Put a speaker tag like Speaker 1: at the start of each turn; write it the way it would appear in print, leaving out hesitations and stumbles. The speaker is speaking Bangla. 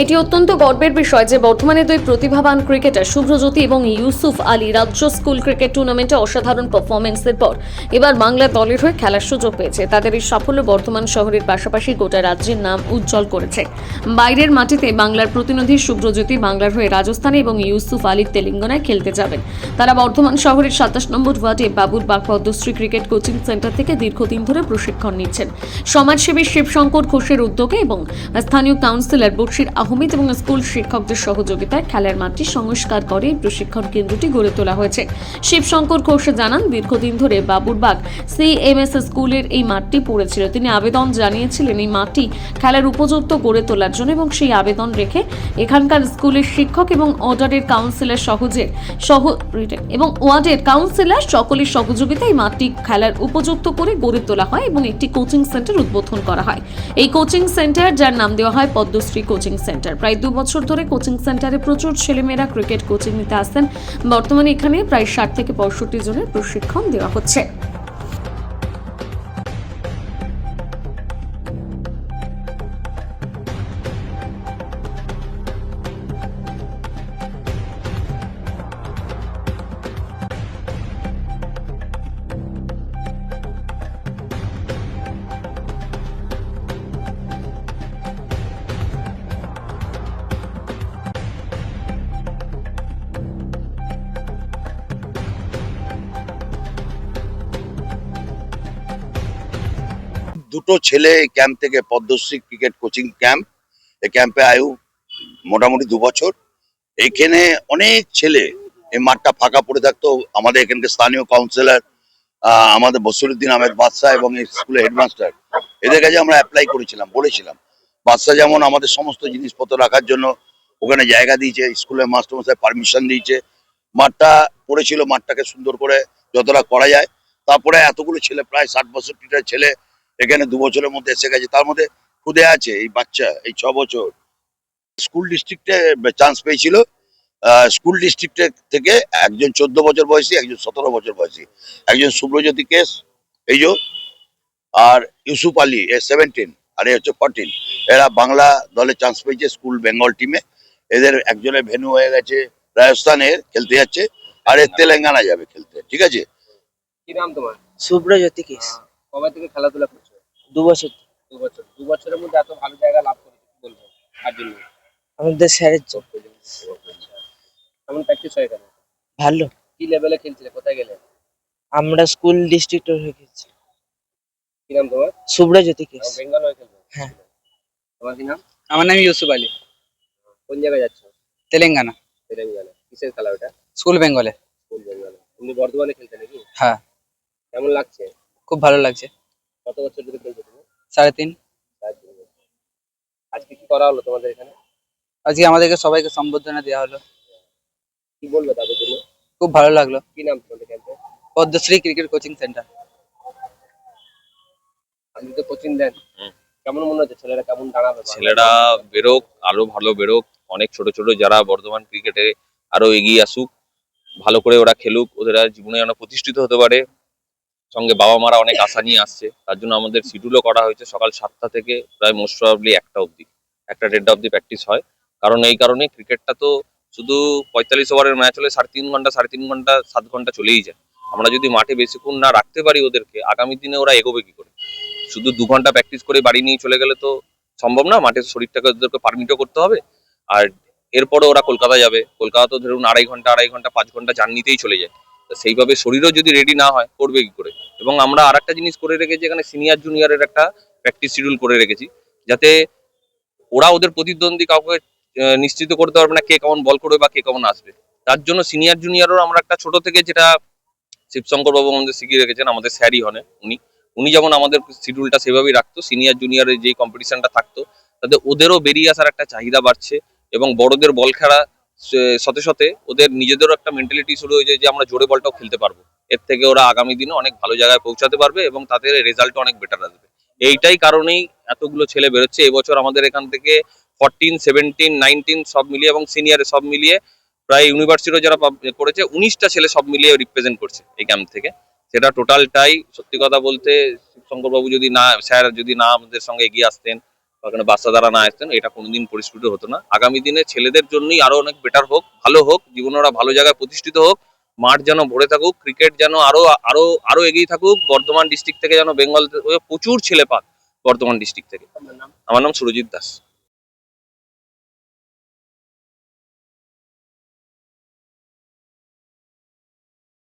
Speaker 1: এটি অত্যন্ত গর্বের বিষয় যে বর্তমানে দুই প্রতিভাবান ক্রিকেটার শুভ্রজ্যোতি এবং ইউসুফ আলী রাজ্য স্কুল ক্রিকেট টুর্নামেন্টে অসাধারণ পারফরমেন্সের পর এবার বাংলা দলের হয়ে খেলার সুযোগ পেয়েছে। তাদের এই সাফল্য বর্তমান শহরের পাশাপাশি গোটা রাজ্যের নাম উজ্জ্বল করেছে। বাইরের মাটিতে বাংলার প্রতিনিধি শুভ্রজ্যোতি বাংলার হয়ে রাজস্থানে এবং ইউসুফ আলী তেলেঙ্গানায় খেলতে যাবেন। তারা বর্তমান শহরের 27 নম্বর ওয়ার্ডে Baburbag Padmashree cricket coaching centre থেকে দীর্ঘদিন ধরে প্রশিক্ষণ নিচ্ছেন। সমাজসেবী শিবশঙ্কর ঘোষের উদ্যোগে এবং স্থানীয় কাউন্সিলর বশির আহমেদ এবং স্কুল শিক্ষকদের সহযোগিতায় খেলার মাঠটি সংস্কার করে এই প্রশিক্ষণ কেন্দ্রটি গড়ে তোলা হয়েছে। শিবশঙ্কর ঘোষ জানান, দীর্ঘদিন ধরে বাবুরবাগ সিএমএস স্কুলের এই মাঠটি পড়েছিল। তিনি আবেদন জানিয়েছিলেন এই মাঠটি খেলার উপযুক্ত গড়ে তোলার জন্য এবং সেই আবেদন রেখে এখানকার স্কুলের শিক্ষক এবং ওয়ার্ডের কাউন্সিলর এবং ওয়ার্ডের কাউন্সিলর সকলের সহযোগিতায় এই মাঠটি খেলার উপযুক্ত করে গড়ে তোলা হয় এবং একটি কোচিং সেন্টার উদ্বোধন করা হয়। এই কোচিং সেন্টার, যার নাম দেওয়া হয় পদ্মশ্রী কোচিং সেন্টার, প্রায় 2 বছর ধরে কোচিং সেন্টারে প্রচুর ছেলেমেয়েরা ক্রিকেট কোচিং নিতে আসেন। বর্তমানে এখানে প্রায় 60 থেকে 65 জনের প্রশিক্ষণ দেওয়া হচ্ছে।
Speaker 2: দুটো ছেলে এই ক্যাম্প থেকে, পদ্মশ্রী ক্রিকেট কোচিং ক্যাম্প, এই ক্যাম্পে আয়ু মোটামুটি 2 বছর। এখানে অনেক ছেলে, এই মাঠটা ফাঁকা পড়ে থাকতো। আমাদের এখানকার স্থানীয় কাউন্সিলর আমাদের বসিরউদ্দিন আহমেদ বাদশা এবং এই স্কুলের হেডমাস্টার, এদের কাছে আমরা অ্যাপ্লাই করেছিলাম, বলেছিলাম। বাদশা যেমন আমাদের সমস্ত জিনিসপত্র রাখার জন্য ওখানে জায়গা দিয়েছে, স্কুলের মাস্টারমশাই পারমিশন দিয়েছে। মাঠটা পড়েছিল, মাঠটাকে সুন্দর করে যতটা করা যায়। তারপরে এতগুলো ছেলে, প্রায় 60-62টা ছেলে এখানে 2 বছরের মধ্যে এসে গেছে। তার মধ্যে খুদে আছে এই বাচ্চা, এই 6 বছর স্কুল ডিস্ট্রিক্টে চান্স পেয়েছিল। স্কুল ডিস্ট্রিক্টে থেকে একজন 14 বছর বয়সী, একজন 17 বছর বয়সী, একজন শুভ্রজ্যোতি কেস এই যে, আর ইউসুফ আলী 17, আর এ হচ্ছে 14। এরা বাংলা দলে চান্স পেয়েছে স্কুল বেঙ্গল টিমে। এদের একজনের ভেন্যু হয়ে গেছে রাজস্থানে খেলতে যাচ্ছে, আর এর তেলেঙ্গানা যাবে খেলতে। ঠিক আছে।
Speaker 3: কি নাম তোমার?
Speaker 4: শুভ্রজ্যোতি কেস।
Speaker 3: কবে থেকে খেলাধুলা করছো?
Speaker 4: 2 বছর।
Speaker 3: 2 বছর। 2 বছরের মধ্যে এত ভালো জায়গা লাভ করেছো, কি বলবো তার জন্য?
Speaker 4: আমাদের স্যারের জন্য।
Speaker 3: কেমন প্র্যাকটিস হয় এখানে?
Speaker 4: ভালো।
Speaker 3: কি লেভেলে খেলছিলে, কোথায় গেলে?
Speaker 4: আমরা স্কুল ডিস্ট্রিক্ট হয়ে গেছি।
Speaker 3: কি নাম তোমার?
Speaker 4: শুভ্রজ্যোতি কেস।
Speaker 3: বেঙ্গল হয়ে খেলবে?
Speaker 4: হ্যাঁ।
Speaker 3: তোমার কি নাম?
Speaker 5: আমার নাম ইউসুফ আলী।
Speaker 3: কোন জায়গায় যাচ্ছ?
Speaker 5: তেলেঙ্গানা।
Speaker 3: তেলেঙ্গানা। কিসের খেলা ওটা?
Speaker 5: স্কুল বেঙ্গলে।
Speaker 3: স্কুল বেঙ্গলে। তুমি বর্ধমানে খেলতে নাকি?
Speaker 5: হ্যাঁ।
Speaker 3: কেমন লাগছে?
Speaker 5: খুব ভালো লাগছে।
Speaker 3: কত বছর ধরে খেলছো তুমি?
Speaker 5: 3.5।
Speaker 3: আজকে কি করা হলো তোমাদের এখানে?
Speaker 5: আজকে আমাদেরকে সবাইকে সম্বর্ধনা দেওয়া হলো।
Speaker 3: কি বলবো তাদের জন্য?
Speaker 5: খুব ভালো লাগলো।
Speaker 3: কি নাম তোমাদের ক্যাম্পে?
Speaker 5: Padmashree cricket coaching centre.
Speaker 3: আপনি তো কোচিং দেন, কেমন মনে হচ্ছে ছেলেরা কেমন দাঁড়াবে?
Speaker 6: ছেলেরা বেরোক, আরো ভালো বেরোক। অনেক ছোট ছোট যারা বর্তমান ক্রিকেটে আরো এগিয়ে আসুক, ভালো করে ওরা খেলুক, ওদের আর জীবনে যেন প্রতিষ্ঠিত হতে পারে। সঙ্গে বাবা মারা অনেক আশা নিয়ে আসছে, তার জন্য আমাদের শিডিউলও করা হয়েছে সকাল 7টা থেকে প্রায় মোস্ট প্রবাবলি 1টা অবধি, 1টা-1.5টা অবধি প্র্যাকটিস হয়। কারণ এই কারণে ক্রিকেটটা তো শুধু 45 ওভারের ম্যাচ হলে 3.5 ঘন্টা 3.5 ঘন্টা 7 ঘন্টা চলেই যায়। আমরা যদি মাঠে বেশিক্ষণ না রাখতে পারি ওদেরকে, আগামী দিনে ওরা এগোবে কি করে? শুধু 2 ঘন্টা প্র্যাকটিস করে বাড়ি নিয়ে চলে গেলে তো সম্ভব না। মাঠের শরীরটাকে ওদেরকে পারমিটও করতে হবে। আর এরপরে ওরা কলকাতা যাবে, কলকাতা তো ধরুন 2.5 ঘন্টা 5 ঘন্টা জার্নিতেই চলে যায়। তো সেইভাবে শরীরও যদি রেডি না হয়, করবে কি করে? এবং আমরা আরেকটা জিনিস করে রেখেছি, এখানে সিনিয়র জুনিয়রের একটা প্র্যাকটিস শিডিউল করে রেখেছি, যাতে ওরা ওদের প্রতিদ্বন্দ্বী কাউকে নিশ্চিত করতে পারবে না কে কেমন বল করবে বা কে কেমন আসবে। তার জন্য সিনিয়র জুনিয়রও আমরা একটা ছোট থেকে, যেটা শিবশঙ্কর বাবু আমাদের শিখিয়ে রেখেছেন, আমাদের স্যারই হন উনি যেমন আমাদের শিডিউলটা সেভাবেই রাখতো। সিনিয়র জুনিয়রের যে কম্পিটিশনটা থাকতো, তাতে ওদেরও বেরিয়ে আসার একটা চাহিদা বাড়ছে এবং বড়দের বল খেলা সাথে সাথে ওদের নিজেদেরও একটা মেন্টালিটি শুরু হয়ে যায় যে আমরা জোরে বলটাও খেলতে পারবো। এর থেকে ওরা আগামী দিনে অনেক ভালো জায়গায় পৌঁছাতে পারবে এবং তাদের রেজাল্টও অনেক বেটার আসবে। এইটাই কারণেই এতগুলো ছেলে বেরোচ্ছে। এবছর আমাদের এখান থেকে 14, 17, 19 সব মিলিয়ে এবং সিনিয়রে সব মিলিয়ে প্রায় ইউনিভার্সিটিও যারা করেছে 19টা ছেলে সব মিলিয়ে রিপ্রেজেন্ট করছে এই ক্যাম্প থেকে। সেটা টোটালটাই সত্যি কথা বলতে, শঙ্করবাবু যদি না, স্যার যদি না আমাদের সঙ্গে এগিয়ে আসতেন ওখানে বাচ্চাদারা না আসতেন, এটা কোনোদিন পরিস্ফুট হতো না। আগামী দিনে ছেলেদের জন্যই আরো অনেক বেটার হোক, ভালো হোক, জীবনে ওরা ভালো জায়গায় প্রতিষ্ঠিত হোক, মাঠ যেন ভরে থাকুক, ক্রিকেট যেন আরো আরো আরো এগিয়ে থাকুক, বর্ধমান ডিস্ট্রিক্ট থেকে যেন বেঙ্গল প্রচুর ছেলে পাক বর্ধমান ডিস্ট্রিক্ট থেকে।
Speaker 3: আপনার নাম?
Speaker 6: আমার নাম সুরজিৎ দাস।